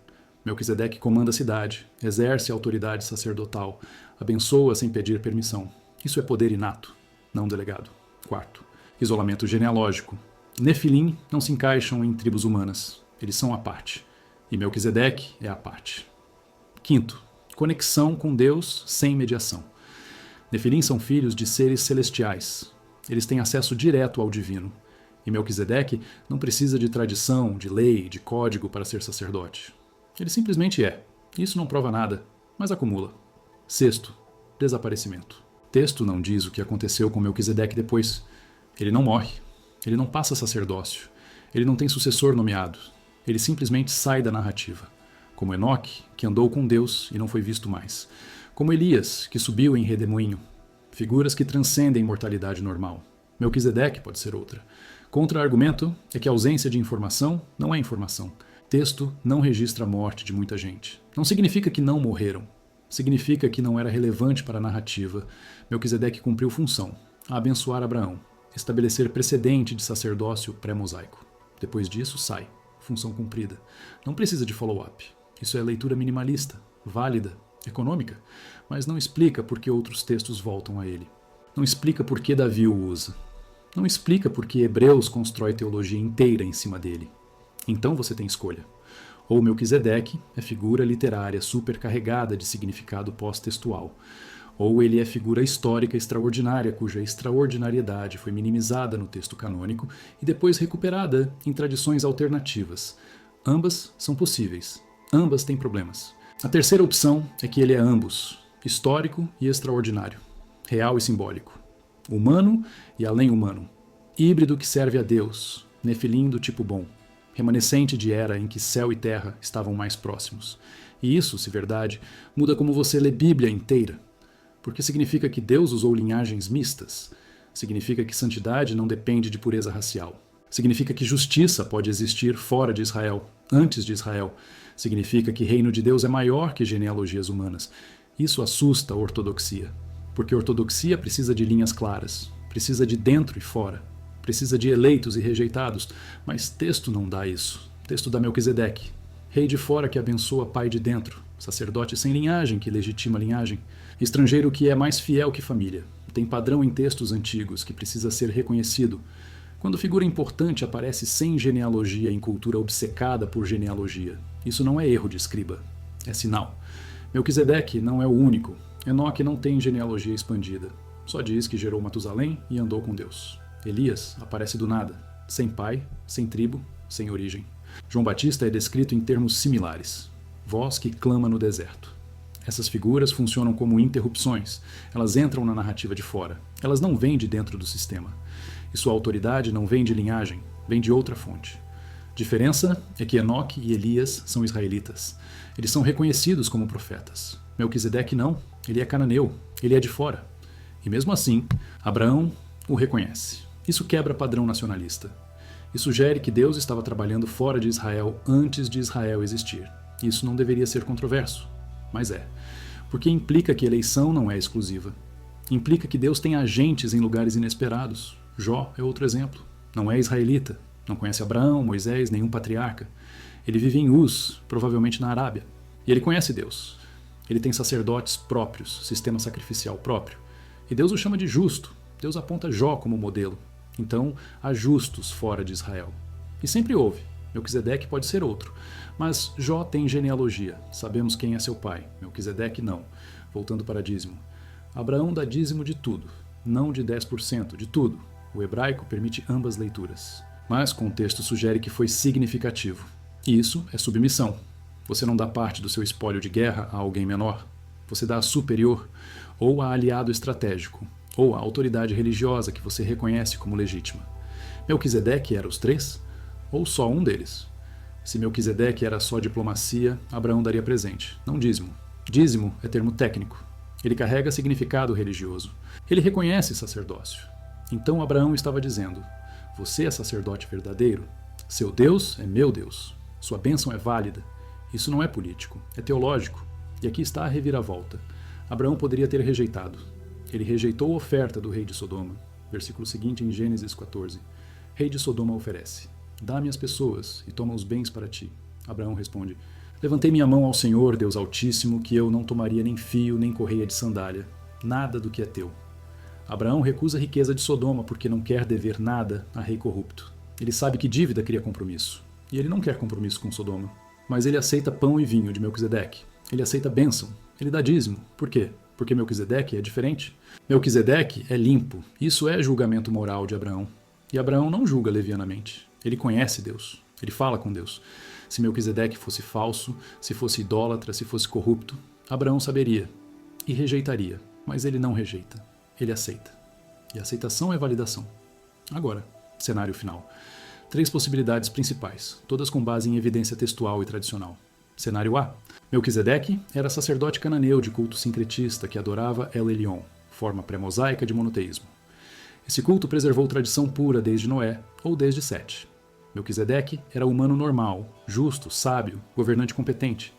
S1: Melquisedeque comanda a cidade, exerce a autoridade sacerdotal, abençoa sem pedir permissão. Isso é poder inato, não delegado. Quarto, isolamento genealógico. Nefilim não se encaixam em tribos humanas. Eles são à parte. E Melquisedeque é à parte. Quinto, conexão com Deus sem mediação. Nefilim são filhos de seres celestiais. Eles têm acesso direto ao divino. E Melquisedeque não precisa de tradição, de lei, de código para ser sacerdote. Ele simplesmente é. Isso não prova nada, mas acumula. Sexto, desaparecimento. Texto não diz o que aconteceu com Melquisedeque depois. Ele não morre. Ele não passa sacerdócio. Ele não tem sucessor nomeado. Ele simplesmente sai da narrativa. Como Enoque, que andou com Deus e não foi visto mais. Como Elias, que subiu em redemoinho. Figuras que transcendem mortalidade normal. Melquisedeque pode ser outra. Contra-argumento é que a ausência de informação não é informação. Texto não registra a morte de muita gente. Não significa que não morreram. Significa que não era relevante para a narrativa. Melquisedeque cumpriu função, a abençoar Abraão, estabelecer precedente de sacerdócio pré-mosaico. Depois disso, sai. Função cumprida. Não precisa de follow-up. Isso é leitura minimalista, válida, econômica, mas não explica por que outros textos voltam a ele. Não explica por que Davi o usa. Não explica por que Hebreus constrói teologia inteira em cima dele. Então você tem escolha. Ou Melquisedeque é figura literária supercarregada de significado pós-textual, ou ele é figura histórica extraordinária cuja extraordinariedade foi minimizada no texto canônico e depois recuperada em tradições alternativas. Ambas são possíveis. Ambas têm problemas. A terceira opção é que ele é ambos, histórico e extraordinário, real e simbólico, humano e além-humano, híbrido que serve a Deus, nefilim do tipo bom, remanescente de era em que céu e terra estavam mais próximos. E isso, se verdade, muda como você lê Bíblia inteira, porque significa que Deus usou linhagens mistas, significa que santidade não depende de pureza racial, significa que justiça pode existir fora de Israel, antes de Israel, significa que reino de Deus é maior que genealogias humanas. Isso assusta a ortodoxia, porque a ortodoxia precisa de linhas claras, precisa de dentro e fora, precisa de eleitos e rejeitados, mas texto não dá isso. Texto dá Melquisedeque, rei de fora que abençoa pai de dentro, sacerdote sem linhagem que legitima linhagem, estrangeiro que é mais fiel que família, tem padrão em textos antigos que precisa ser reconhecido. Quando figura importante aparece sem genealogia em cultura obcecada por genealogia, isso não é erro de escriba, é sinal. Melquisedeque não é o único. Enoque não tem genealogia expandida. Só diz que gerou Matusalém e andou com Deus. Elias aparece do nada, sem pai, sem tribo, sem origem. João Batista é descrito em termos similares. Voz que clama no deserto. Essas figuras funcionam como interrupções. Elas entram na narrativa de fora. Elas não vêm de dentro do sistema. E sua autoridade não vem de linhagem, vem de outra fonte. Diferença é que Enoque e Elias são israelitas. Eles são reconhecidos como profetas. Melquisedeque não, ele é cananeu, ele é de fora. E mesmo assim, Abraão o reconhece. Isso quebra padrão nacionalista. E sugere que Deus estava trabalhando fora de Israel antes de Israel existir. Isso não deveria ser controverso, mas é. Porque implica que eleição não é exclusiva. Implica que Deus tem agentes em lugares inesperados. Jó é outro exemplo. Não é israelita. Não conhece Abraão, Moisés, nenhum patriarca. Ele vive em Uz, provavelmente na Arábia. E ele conhece Deus. Ele tem sacerdotes próprios, sistema sacrificial próprio. E Deus o chama de justo. Deus aponta Jó como modelo. Então, há justos fora de Israel. E sempre houve. Melquisedeque pode ser outro. Mas Jó tem genealogia. Sabemos quem é seu pai. Melquisedeque não. Voltando para dízimo. Abraão dá dízimo de tudo. Não de 10%, de tudo. O hebraico permite ambas leituras. Mas o contexto sugere que foi significativo. E isso é submissão. Você não dá parte do seu espólio de guerra a alguém menor. Você dá a superior, ou a aliado estratégico, ou a autoridade religiosa que você reconhece como legítima. Melquisedeque era os três? Ou só um deles? Se Melquisedeque era só diplomacia, Abraão daria presente, não dízimo. Dízimo é termo técnico. Ele carrega significado religioso. Ele reconhece sacerdócio. Então Abraão estava dizendo: você é sacerdote verdadeiro? Seu Deus é meu Deus. Sua bênção é válida. Isso não é político, é teológico. E aqui está a reviravolta. Abraão poderia ter rejeitado. Ele rejeitou a oferta do rei de Sodoma. Versículo seguinte em Gênesis 14. Rei de Sodoma oferece: dá-me as pessoas e toma os bens para ti. Abraão responde: levantei minha mão ao Senhor, Deus Altíssimo, que eu não tomaria nem fio nem correia de sandália, nada do que é teu. Abraão recusa a riqueza de Sodoma porque não quer dever nada a rei corrupto. Ele sabe que dívida cria compromisso. E ele não quer compromisso com Sodoma. Mas ele aceita pão e vinho de Melquisedeque. Ele aceita bênção. Ele dá dízimo. Por quê? Porque Melquisedeque é diferente. Melquisedeque é limpo. Isso é julgamento moral de Abraão. E Abraão não julga levianamente. Ele conhece Deus. Ele fala com Deus. Se Melquisedeque fosse falso, se fosse idólatra, se fosse corrupto, Abraão saberia e rejeitaria. Mas ele não rejeita. Ele aceita. E aceitação é validação. Agora, cenário final. 3 possibilidades principais, todas com base em evidência textual e tradicional. Cenário A. Melquisedeque era sacerdote cananeu de culto sincretista que adorava El Elyon, forma pré-mosaica de monoteísmo. Esse culto preservou tradição pura desde Noé ou desde Sete. Melquisedeque era humano normal, justo, sábio, governante competente.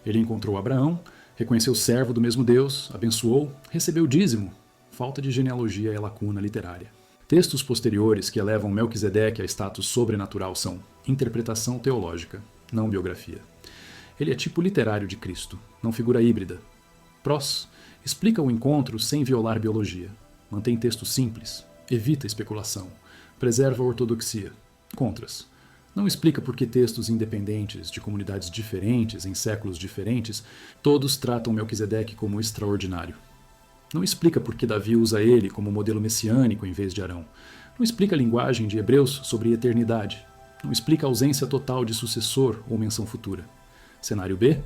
S1: Ele encontrou Abraão, reconheceu servo do mesmo Deus, abençoou, recebeu dízimo. Falta de genealogia é lacuna literária. Textos posteriores que elevam Melquisedeque a status sobrenatural são interpretação teológica, não biografia. Ele é tipo literário de Cristo, não figura híbrida. Pros explica o encontro sem violar biologia. Mantém texto simples, evita especulação, preserva a ortodoxia. Contras. Não explica por que textos independentes, de comunidades diferentes, em séculos diferentes, todos tratam Melquisedeque como extraordinário. Não explica por que Davi usa ele como modelo messiânico em vez de Arão. Não explica a linguagem de Hebreus sobre eternidade. Não explica a ausência total de sucessor ou menção futura. Cenário B.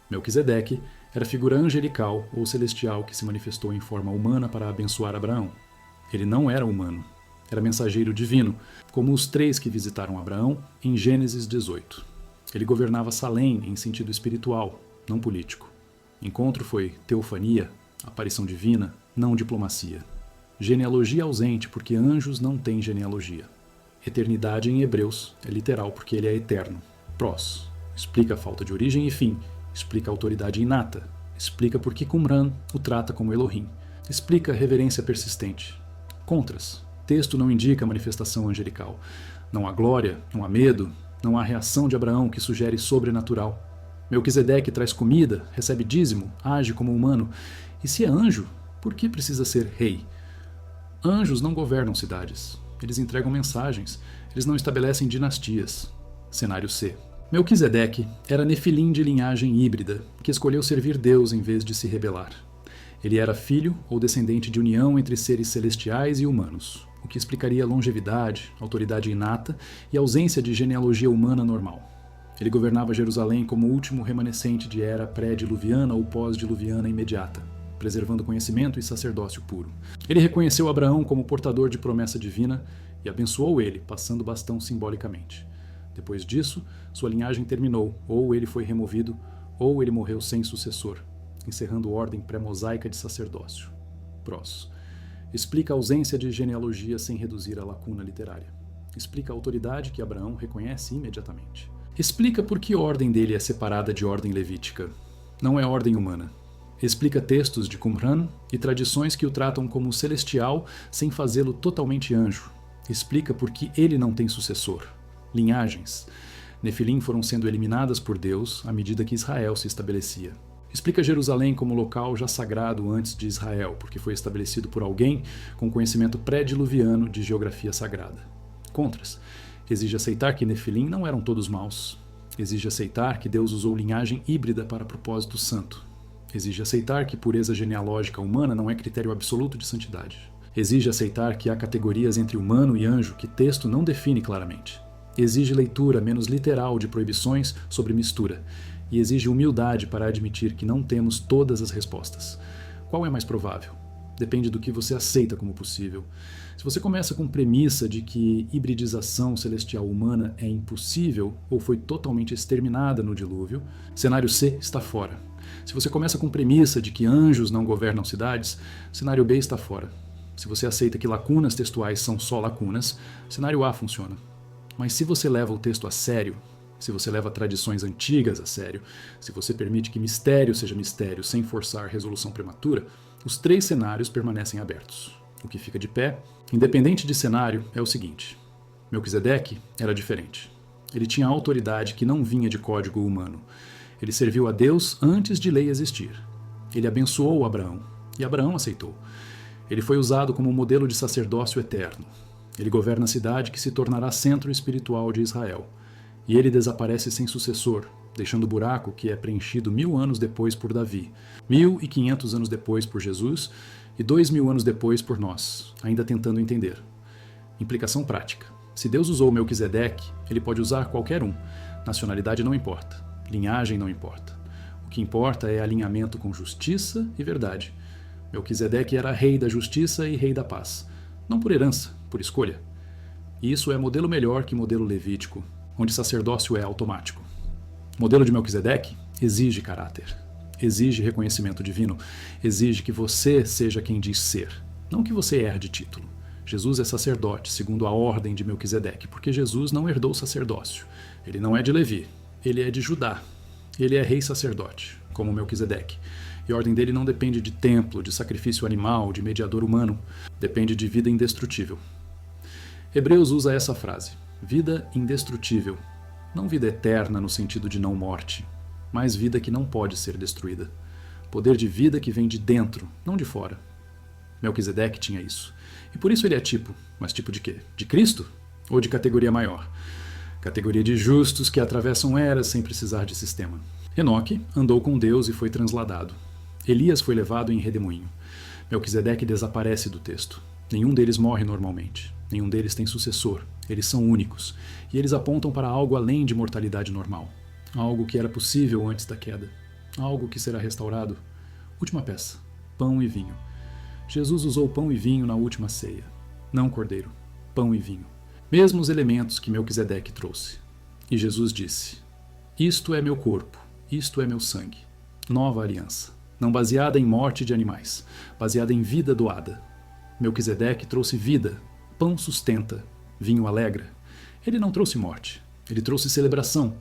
S1: Melquisedeque era figura angelical ou celestial que se manifestou em forma humana para abençoar Abraão. Ele não era humano. Era mensageiro divino, como os 3 que visitaram Abraão em Gênesis 18. Ele governava Salém em sentido espiritual, não político. Encontro foi teofania, aparição divina, não diplomacia. Genealogia ausente porque anjos não têm genealogia. Eternidade em Hebreus é literal porque ele é eterno. Pros. Explica a falta de origem e fim. Explica a autoridade inata. Explica por que Qumran o trata como Elohim. Explica a reverência persistente. Contras. Texto não indica manifestação angelical. Não há glória, não há medo, não há reação de Abraão que sugere sobrenatural. Melquisedeque traz comida, recebe dízimo, age como humano. E se é anjo, por que precisa ser rei? Anjos não governam cidades. Eles entregam mensagens. Eles não estabelecem dinastias. Cenário C. Melquisedeque era nefilim de linhagem híbrida, que escolheu servir Deus em vez de se rebelar. Ele era filho ou descendente de união entre seres celestiais e humanos, o que explicaria longevidade, autoridade inata e ausência de genealogia humana normal. Ele governava Jerusalém como o último remanescente de era pré-diluviana ou pós-diluviana imediata, preservando conhecimento e sacerdócio puro. Ele reconheceu Abraão como portador de promessa divina e abençoou ele, passando o bastão simbolicamente. Depois disso, sua linhagem terminou, ou ele foi removido, ou ele morreu sem sucessor, encerrando a ordem pré-mosaica de sacerdócio. Pros. Explica a ausência de genealogia sem reduzir a lacuna literária. Explica a autoridade que Abraão reconhece imediatamente. Explica por que a ordem dele é separada de ordem levítica. Não é ordem humana. Explica textos de Qumran e tradições que o tratam como celestial sem fazê-lo totalmente anjo. Explica por que ele não tem sucessor. Linhagens. Nefilim foram sendo eliminadas por Deus à medida que Israel se estabelecia. Explica Jerusalém como local já sagrado antes de Israel, porque foi estabelecido por alguém com conhecimento pré-diluviano de geografia sagrada. Contras. Exige aceitar que Nefilim não eram todos maus. Exige aceitar que Deus usou linhagem híbrida para propósito santo. Exige aceitar que pureza genealógica humana não é critério absoluto de santidade. Exige aceitar que há categorias entre humano e anjo que texto não define claramente. Exige leitura menos literal de proibições sobre mistura. E exige humildade para admitir que não temos todas as respostas. Qual é mais provável? Depende do que você aceita como possível. Se você começa com premissa de que hibridização celestial humana é impossível ou foi totalmente exterminada no dilúvio, cenário C está fora. Se você começa com premissa de que anjos não governam cidades, cenário B está fora. Se você aceita que lacunas textuais são só lacunas, cenário A funciona. Mas se você leva o texto a sério, se você leva tradições antigas a sério, se você permite que mistério seja mistério sem forçar resolução prematura, os 3 cenários permanecem abertos. O que fica de pé, independente de cenário, é o seguinte: Melquisedeque era diferente. Ele tinha autoridade que não vinha de código humano. Ele serviu a Deus antes de lei existir. Ele abençoou Abraão, e Abraão aceitou. Ele foi usado como modelo de sacerdócio eterno. Ele governa a cidade que se tornará centro espiritual de Israel. E ele desaparece sem sucessor, deixando o buraco que é preenchido 1000 anos depois por Davi, 1500 anos depois por Jesus e 2000 anos depois por nós, ainda tentando entender. Implicação prática. Se Deus usou Melquisedeque, ele pode usar qualquer um. Nacionalidade não importa. Linhagem não importa. O que importa é alinhamento com justiça e verdade. Melquisedeque era rei da justiça e rei da paz. Não por herança, por escolha. E isso é modelo melhor que modelo levítico, onde sacerdócio é automático. O modelo de Melquisedeque exige caráter, exige reconhecimento divino, exige que você seja quem diz ser, não que você herde título. Jesus é sacerdote, segundo a ordem de Melquisedeque, porque Jesus não herdou o sacerdócio. Ele não é de Levi, ele é de Judá. Ele é rei sacerdote, como Melquisedeque. E a ordem dele não depende de templo, de sacrifício animal, de mediador humano. Depende de vida indestrutível. Hebreus usa essa frase: vida indestrutível. Não vida eterna no sentido de não morte, mas vida que não pode ser destruída. Poder de vida que vem de dentro, não de fora. Melquisedeque tinha isso. E por isso ele é tipo. Mas tipo de quê? De Cristo? Ou de categoria maior? Categoria de justos que atravessam eras sem precisar de sistema. Enoque andou com Deus e foi transladado. Elias foi levado em redemoinho. Melquisedeque desaparece do texto. Nenhum deles morre normalmente. Nenhum deles tem sucessor. Eles são únicos. E eles apontam para algo além de mortalidade normal. Algo que era possível antes da queda. Algo que será restaurado. Última peça. Pão e vinho. Jesus usou pão e vinho na última ceia. Não cordeiro. Pão e vinho. Mesmos elementos que Melquisedeque trouxe. E Jesus disse: isto é meu corpo. Isto é meu sangue. Nova aliança. Não baseada em morte de animais. Baseada em vida doada. Melquisedeque trouxe vida. Pão sustenta. Vinho alegra. Ele não trouxe morte. Ele trouxe celebração.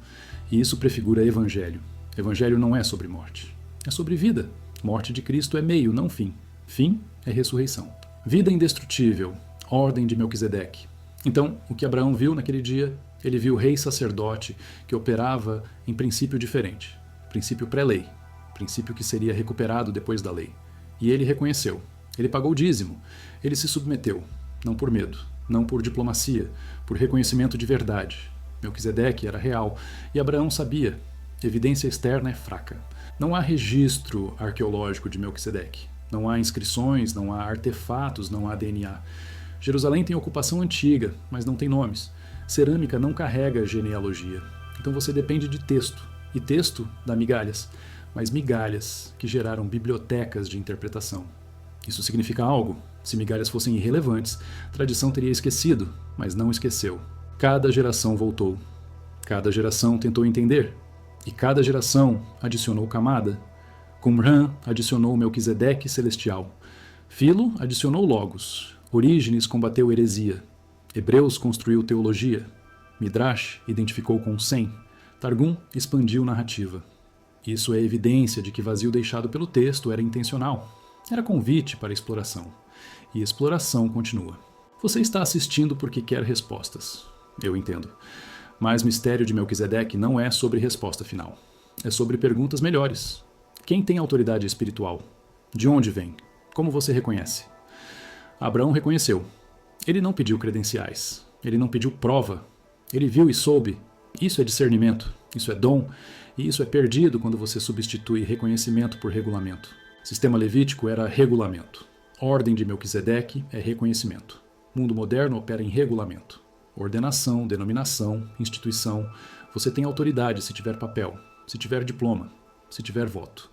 S1: E isso prefigura evangelho. Evangelho não é sobre morte. É sobre vida. Morte de Cristo é meio, não fim. Fim é ressurreição. Vida indestrutível. Ordem de Melquisedeque. Então, o que Abraão viu naquele dia, ele viu o rei sacerdote que operava em princípio diferente. Princípio pré-lei. Princípio que seria recuperado depois da lei. E ele reconheceu. Ele pagou o dízimo. Ele se submeteu. Não por medo. Não por diplomacia. Por reconhecimento de verdade. Melquisedeque era real. E Abraão sabia. Evidência externa é fraca. Não há registro arqueológico de Melquisedeque. Não há inscrições, não há artefatos, não há DNA. Jerusalém tem ocupação antiga, mas não tem nomes. Cerâmica não carrega genealogia. Então você depende de texto. E texto dá migalhas. Mas migalhas que geraram bibliotecas de interpretação. Isso significa algo. Se migalhas fossem irrelevantes, a tradição teria esquecido, mas não esqueceu. Cada geração voltou. Cada geração tentou entender. E cada geração adicionou camada. Qumran adicionou Melquisedeque celestial. Filo adicionou Logos. Orígenes combateu heresia. Hebreus construiu teologia. Midrash identificou com Sem. Targum expandiu narrativa. Isso é evidência de que vazio deixado pelo texto era intencional. Era convite para exploração. E exploração continua. Você está assistindo porque quer respostas. Eu entendo. Mas mistério de Melquisedeque não é sobre resposta final. É sobre perguntas melhores. Quem tem autoridade espiritual? De onde vem? Como você reconhece? Abraão reconheceu. Ele não pediu credenciais. Ele não pediu prova. Ele viu e soube. Isso é discernimento. Isso é dom. E isso é perdido quando você substitui reconhecimento por regulamento. Sistema levítico era regulamento. Ordem de Melquisedeque é reconhecimento. Mundo moderno opera em regulamento. Ordenação, denominação, instituição. Você tem autoridade se tiver papel, se tiver diploma, se tiver voto.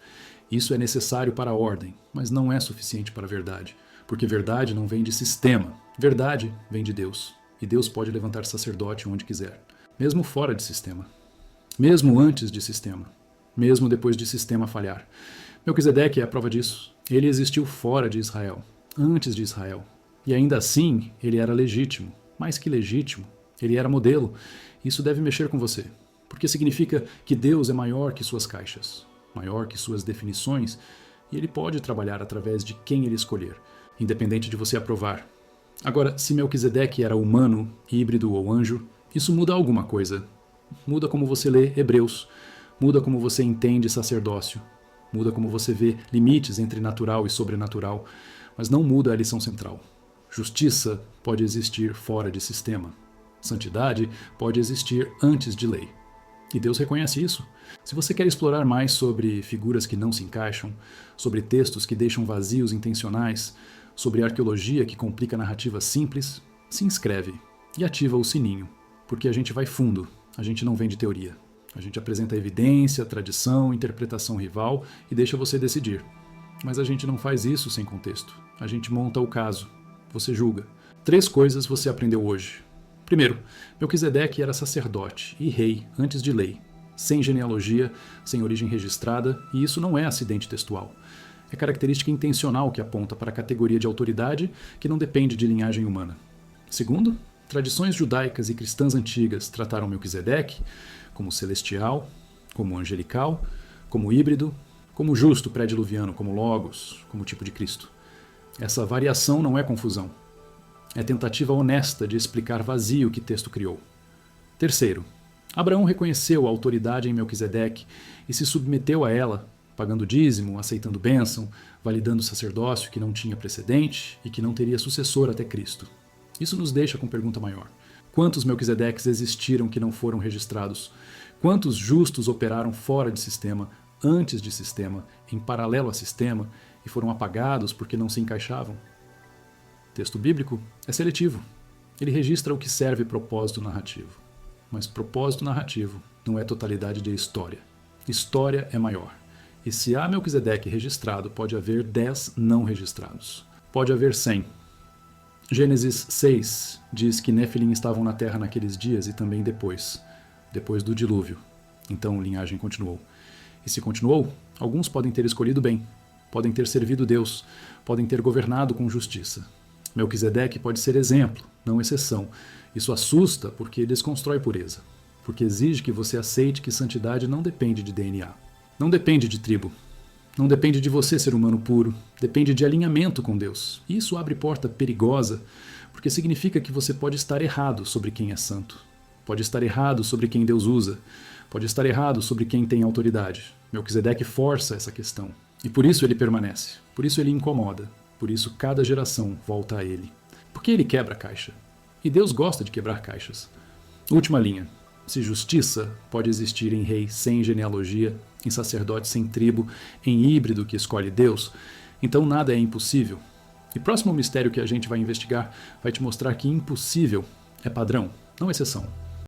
S1: Isso é necessário para a ordem, mas não é suficiente para a verdade. Porque verdade não vem de sistema. Verdade vem de Deus. E Deus pode levantar sacerdote onde quiser. Mesmo fora de sistema. Mesmo antes de sistema. Mesmo depois de sistema falhar. Melquisedeque é a prova disso. Ele existiu fora de Israel. Antes de Israel. E ainda assim, ele era legítimo. Mais que legítimo. Ele era modelo. Isso deve mexer com você. Porque significa que Deus é maior que suas caixas. Maior que suas definições. E ele pode trabalhar através de quem ele escolher. Independente de você aprovar. Agora, se Melquisedeque era humano, híbrido ou anjo, isso muda alguma coisa. Muda como você lê Hebreus. Muda como você entende sacerdócio. Muda como você vê limites entre natural e sobrenatural. Mas não muda a lição central. Justiça pode existir fora de sistema. Santidade pode existir antes de lei. E Deus reconhece isso. Se você quer explorar mais sobre figuras que não se encaixam, sobre textos que deixam vazios intencionais, sobre arqueologia que complica narrativas simples, se inscreve e ativa o sininho, porque a gente vai fundo, a gente não vem de teoria. A gente apresenta evidência, tradição, interpretação rival e deixa você decidir. Mas a gente não faz isso sem contexto. A gente monta o caso. Você julga. 3 coisas você aprendeu hoje. Primeiro, Melquisedeque era sacerdote e rei antes de lei, sem genealogia, sem origem registrada, e isso não é acidente textual. É característica intencional que aponta para a categoria de autoridade que não depende de linhagem humana. Segundo, tradições judaicas e cristãs antigas trataram Melquisedeque como celestial, como angelical, como híbrido, como justo pré-diluviano, como logos, como tipo de Cristo. Essa variação não é confusão. É tentativa honesta de explicar vazio que texto criou. Terceiro, Abraão reconheceu a autoridade em Melquisedeque e se submeteu a ela, pagando dízimo, aceitando bênção, validando o sacerdócio que não tinha precedente e que não teria sucessor até Cristo. Isso nos deixa com pergunta maior. Quantos Melquisedeques existiram que não foram registrados? Quantos justos operaram fora de sistema, antes de sistema, em paralelo a sistema, e foram apagados porque não se encaixavam? Texto bíblico é seletivo. Ele registra o que serve propósito narrativo. Mas propósito narrativo não é totalidade de história. História é maior. E se há Melquisedeque registrado, pode haver 10 não registrados. Pode haver 100. Gênesis 6 diz que Nefilim estavam na terra naqueles dias e também depois do dilúvio. Então linhagem continuou. E se continuou, alguns podem ter escolhido bem, podem ter servido Deus, podem ter governado com justiça. Melquisedeque pode ser exemplo, não exceção. Isso assusta porque desconstrói pureza, porque exige que você aceite que santidade não depende de DNA, não depende de tribo, não depende de você ser humano puro, depende de alinhamento com Deus. E isso abre porta perigosa, porque significa que você pode estar errado sobre quem é santo, pode estar errado sobre quem Deus usa, pode estar errado sobre quem tem autoridade. Melquisedeque força essa questão, e por isso ele permanece, por isso ele incomoda, por isso cada geração volta a ele. Porque ele quebra a caixa, e Deus gosta de quebrar caixas. Última linha. Se justiça pode existir em rei sem genealogia, em sacerdote sem tribo, em híbrido que escolhe Deus, então nada é impossível. E próximo mistério que a gente vai investigar vai te mostrar que impossível é padrão, não exceção.